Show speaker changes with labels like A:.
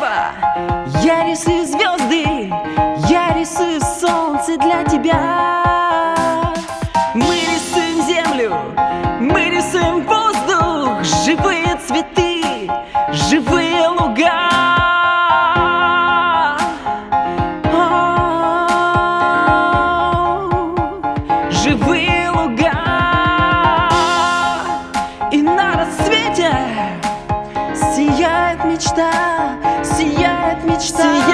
A: небо, я рисую звезды, я рисую солнце для тебя. Мы рисуем землю, мы рисуем воздух, живые цветы, живые луга. Живые луга. И на рассвете сияет мечта, сияет мечта.